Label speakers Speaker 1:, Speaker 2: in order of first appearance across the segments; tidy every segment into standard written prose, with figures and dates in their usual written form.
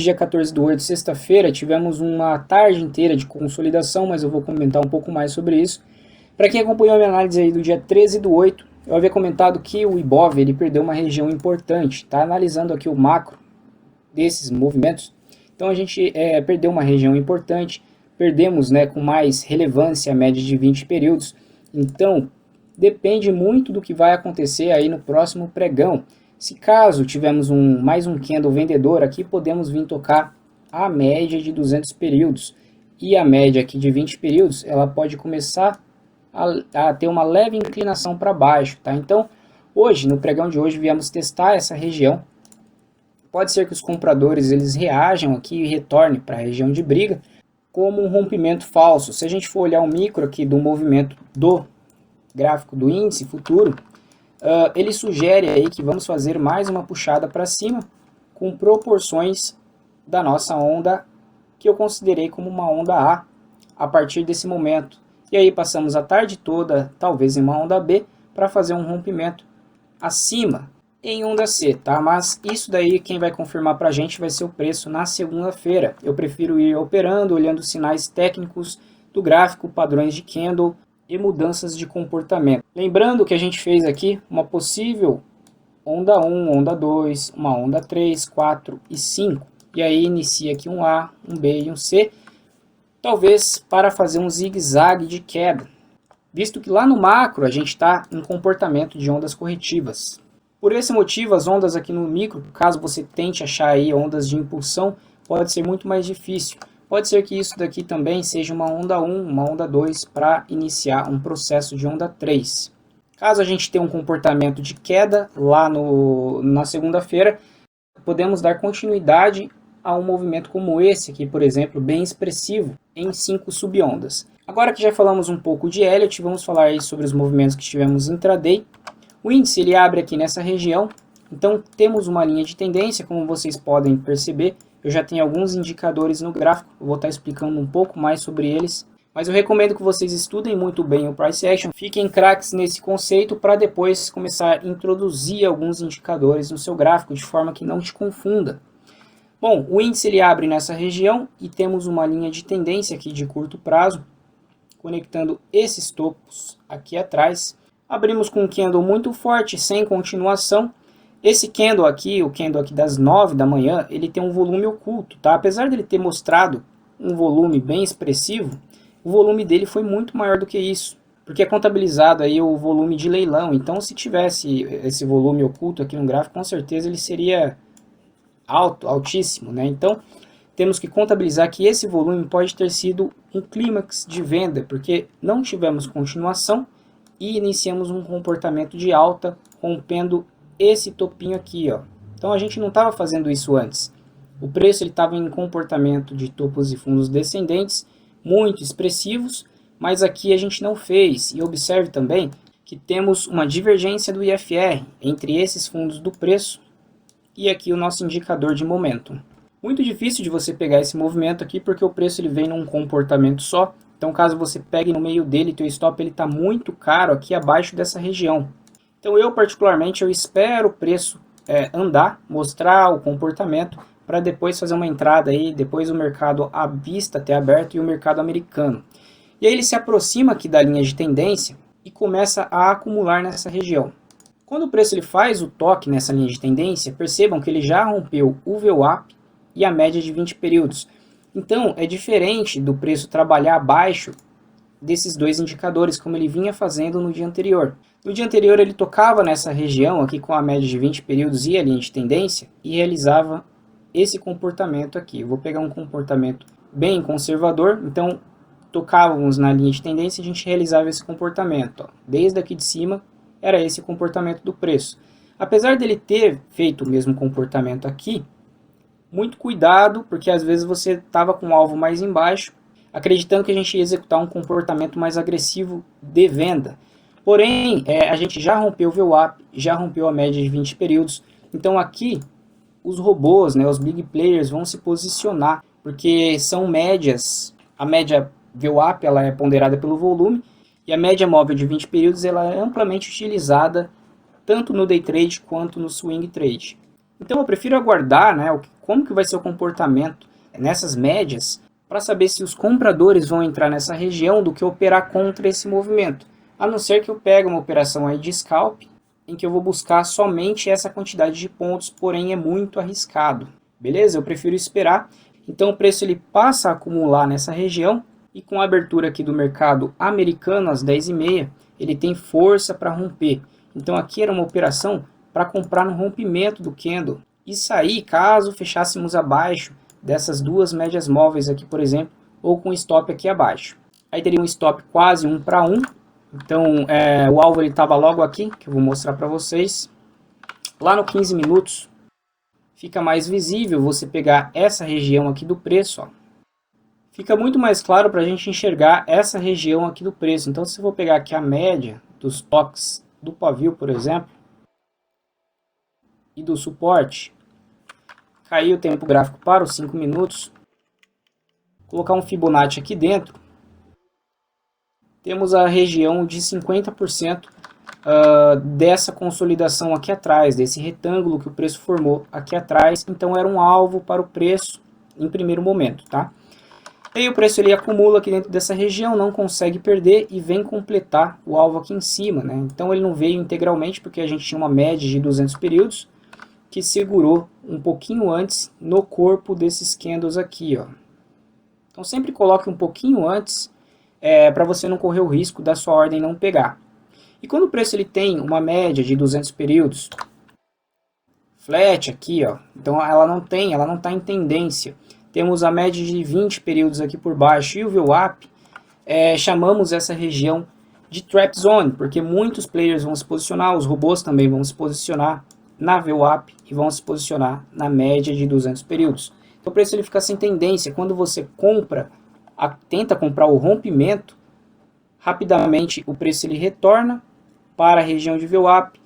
Speaker 1: Dia 14/8, sexta-feira, tivemos uma tarde inteira de consolidação, mas eu vou comentar um pouco mais sobre isso. Para quem acompanhou a minha análise aí do dia 13/8, eu havia comentado que o Ibov ele perdeu uma região importante. Tá analisando aqui o macro desses movimentos. Então a gente perdeu uma região importante, perdemos, né, com mais relevância a média de 20 períodos. Então depende muito do que vai acontecer aí no próximo pregão. Se caso tivermos mais um candle vendedor aqui, podemos vir tocar a média de 200 períodos. E a média aqui de 20 períodos, ela pode começar a ter uma leve inclinação para baixo, tá? Então, hoje, no pregão de hoje, viemos testar essa região. Pode ser que os compradores eles reajam aqui e retornem para a região de briga como um rompimento falso. Se a gente for olhar o micro aqui do movimento do gráfico do índice futuro, ele sugere aí que vamos fazer mais uma puxada para cima com proporções da nossa onda que eu considerei como uma onda A partir desse momento. E aí passamos a tarde toda, talvez em uma onda B, para fazer um rompimento acima em onda C, tá? Mas isso daí quem vai confirmar para a gente vai ser o preço na segunda-feira. Eu prefiro ir operando, olhando sinais técnicos do gráfico, padrões de candle e mudanças de comportamento. Lembrando que a gente fez aqui uma possível onda 1, onda 2, uma onda 3, 4 e 5. E aí inicia aqui um A, um B e um C, talvez para fazer um zigue-zague de queda, visto que lá no macro a gente está em comportamento de ondas corretivas. Por esse motivo, as ondas aqui no micro, caso você tente achar aí ondas de impulsão, pode ser muito mais difícil. Pode ser que isso daqui também seja uma onda 1, uma onda 2 para iniciar um processo de onda 3. Caso a gente tenha um comportamento de queda lá na segunda-feira, podemos dar continuidade a um movimento como esse aqui, por exemplo, bem expressivo em 5 subondas. Agora que já falamos um pouco de Elliott, vamos falar aí sobre os movimentos que tivemos intraday. O índice ele abre aqui nessa região, então temos uma linha de tendência, como vocês podem perceber. Eu já tenho alguns indicadores no gráfico, eu vou estar explicando um pouco mais sobre eles. Mas eu recomendo que vocês estudem muito bem o Price Action, fiquem craques nesse conceito para depois começar a introduzir alguns indicadores no seu gráfico, de forma que não te confunda. Bom, o índice ele abre nessa região e temos uma linha de tendência aqui de curto prazo, conectando esses topos aqui atrás. Abrimos com um candle muito forte, sem continuação. Esse candle aqui, o candle aqui das 9 da manhã, ele tem um volume oculto, tá? Apesar dele ter mostrado um volume bem expressivo, o volume dele foi muito maior do que isso, porque é contabilizado aí o volume de leilão. Então, se tivesse esse volume oculto aqui no gráfico, com certeza ele seria altíssimo, né? Então, temos que contabilizar que esse volume pode ter sido um clímax de venda, porque não tivemos continuação e iniciamos um comportamento de alta, rompendo esse topinho aqui, ó. Então a gente não estava fazendo isso antes. O preço estava em comportamento de topos e fundos descendentes, muito expressivos, mas aqui a gente não fez. E observe também que temos uma divergência do IFR entre esses fundos do preço e aqui o nosso indicador de momentum. Muito difícil de você pegar esse movimento aqui, porque o preço ele vem num comportamento só. Então, caso você pegue no meio dele, teu stop ele está muito caro aqui abaixo dessa região. Então, eu particularmente, eu espero o preço andar, mostrar o comportamento, para depois fazer uma entrada aí, depois o mercado à vista ter aberto e o mercado americano. E aí ele se aproxima aqui da linha de tendência e começa a acumular nessa região. Quando o preço ele faz o toque nessa linha de tendência, percebam que ele já rompeu o VWAP e a média de 20 períodos. Então, é diferente do preço trabalhar abaixo desses dois indicadores, como ele vinha fazendo no dia anterior. No dia anterior, ele tocava nessa região aqui com a média de 20 períodos e a linha de tendência e realizava esse comportamento aqui. Eu vou pegar um comportamento bem conservador, então tocávamos na linha de tendência e a gente realizava esse comportamento. Ó. Desde aqui de cima, era esse o comportamento do preço. Apesar dele ter feito o mesmo comportamento aqui, muito cuidado, porque às vezes você estava com o alvo mais embaixo, acreditando que a gente ia executar um comportamento mais agressivo de venda. Porém, a gente já rompeu o VWAP, já rompeu a média de 20 períodos. Então aqui, os robôs, né, os big players vão se posicionar, porque são médias. A média VWAP ela é ponderada pelo volume, e a média móvel de 20 períodos ela é amplamente utilizada tanto no day trade quanto no swing trade. Então eu prefiro aguardar, né, como que vai ser o comportamento nessas médias para saber se os compradores vão entrar nessa região do que operar contra esse movimento. A não ser que eu pegue uma operação aí de scalp, em que eu vou buscar somente essa quantidade de pontos, porém é muito arriscado. Beleza? Eu prefiro esperar. Então o preço ele passa a acumular nessa região e com a abertura aqui do mercado americano às 10h30, ele tem força para romper. Então aqui era uma operação para comprar no rompimento do candle e sair caso fechássemos abaixo dessas duas médias móveis aqui, por exemplo, ou com stop aqui abaixo. Aí teria um stop quase 1 para 1. Então o alvo estava logo aqui, que eu vou mostrar para vocês. Lá no 15 minutos fica mais visível você pegar essa região aqui do preço. Ó. Fica muito mais claro para a gente enxergar essa região aqui do preço. Então se eu vou pegar aqui a média dos toques do pavio, por exemplo, e do suporte, cair o tempo gráfico para os 5 minutos, colocar um Fibonacci aqui dentro, temos a região de 50% dessa consolidação aqui atrás, desse retângulo que o preço formou aqui atrás. Então era um alvo para o preço em primeiro momento, tá? Aí o preço ele acumula aqui dentro dessa região, não consegue perder e vem completar o alvo aqui em cima, né? Então ele não veio integralmente porque a gente tinha uma média de 200 períodos que segurou um pouquinho antes no corpo desses candles aqui, ó. Então sempre coloque um pouquinho antes para você não correr o risco da sua ordem não pegar. E quando o preço ele tem uma média de 200 períodos flat aqui, ó, então ela não está em tendência. Temos a média de 20 períodos aqui por baixo e o VWAP, chamamos essa região de Trap Zone, porque muitos players vão se posicionar, os robôs também vão se posicionar na VWAP e vão se posicionar na média de 200 períodos. Então o preço ele fica sem tendência. Quando você tenta comprar o rompimento, rapidamente o preço ele retorna para a região de VWAP,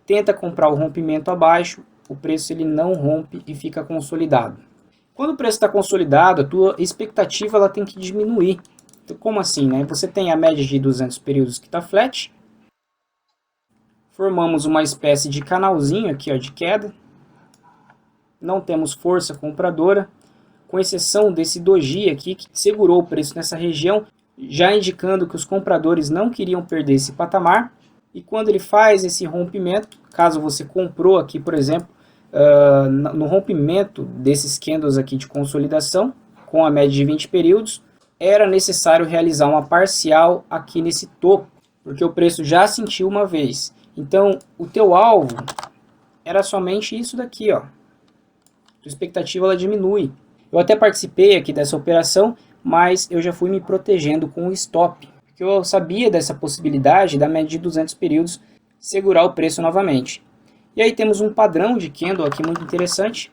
Speaker 1: tenta comprar o rompimento abaixo, o preço ele não rompe e fica consolidado. Quando o preço está consolidado, a tua expectativa ela tem que diminuir. Então, como assim, né? Você tem a média de 200 períodos que está flat, formamos uma espécie de canalzinho aqui, ó, de queda, não temos força compradora, com exceção desse doji aqui que segurou o preço nessa região, já indicando que os compradores não queriam perder esse patamar. E quando ele faz esse rompimento, caso você comprou aqui, por exemplo, no rompimento desses candles aqui de consolidação, com a média de 20 períodos, era necessário realizar uma parcial aqui nesse topo, porque o preço já sentiu uma vez. Então, o teu alvo era somente isso daqui, ó. A expectativa ela diminui. Eu até participei aqui dessa operação, mas eu já fui me protegendo com o stop, porque eu sabia dessa possibilidade da média de 200 períodos segurar o preço novamente. E aí temos um padrão de candle aqui muito interessante.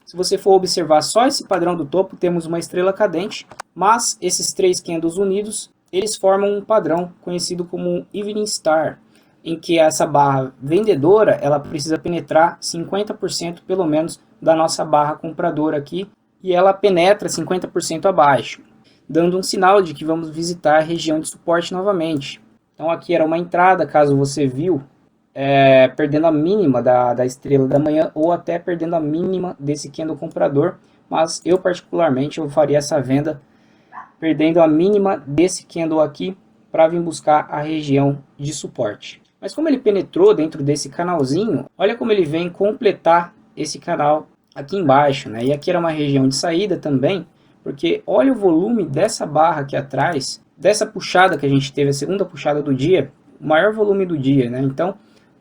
Speaker 1: Se você for observar só esse padrão do topo, temos uma estrela cadente, mas esses três candles unidos, eles formam um padrão conhecido como Evening Star, em que essa barra vendedora ela precisa penetrar 50% pelo menos da nossa barra compradora aqui, e ela penetra 50% abaixo, dando um sinal de que vamos visitar a região de suporte novamente. Então aqui era uma entrada, caso você viu, perdendo a mínima da estrela da manhã, ou até perdendo a mínima desse candle comprador, mas eu particularmente eu faria essa venda perdendo a mínima desse candle aqui para vir buscar a região de suporte. Mas como ele penetrou dentro desse canalzinho, olha como ele vem completar esse canal aqui embaixo, né? E aqui era uma região de saída também, porque olha o volume dessa barra aqui atrás, dessa puxada que a gente teve, a segunda puxada do dia, o maior volume do dia, né? Então,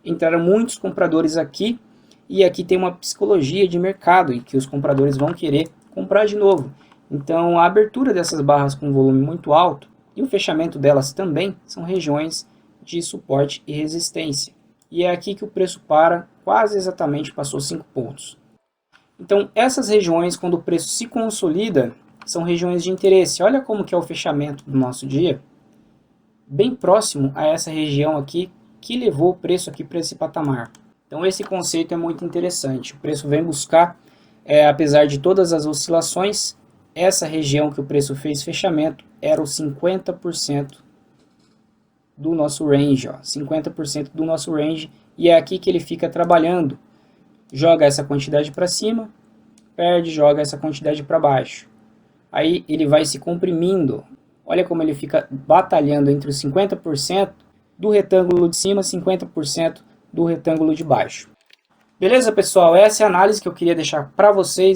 Speaker 1: entraram muitos compradores aqui, e aqui tem uma psicologia de mercado, e que os compradores vão querer comprar de novo. Então, a abertura dessas barras com volume muito alto, e o fechamento delas também, são regiões de suporte e resistência. E é aqui que o preço para, quase exatamente passou 5 pontos. Então, essas regiões, quando o preço se consolida, são regiões de interesse. Olha como que é o fechamento do nosso dia, bem próximo a essa região aqui, que levou o preço aqui para esse patamar. Então, esse conceito é muito interessante. O preço vem buscar, apesar de todas as oscilações, essa região que o preço fez fechamento era o 50% do nosso range, ó, 50% do nosso range, e é aqui que ele fica trabalhando, joga essa quantidade para cima, perde, joga essa quantidade para baixo. Aí ele vai se comprimindo. Olha como ele fica batalhando entre os 50% do retângulo de cima e 50% do retângulo de baixo. Beleza, pessoal? Essa é a análise que eu queria deixar para vocês.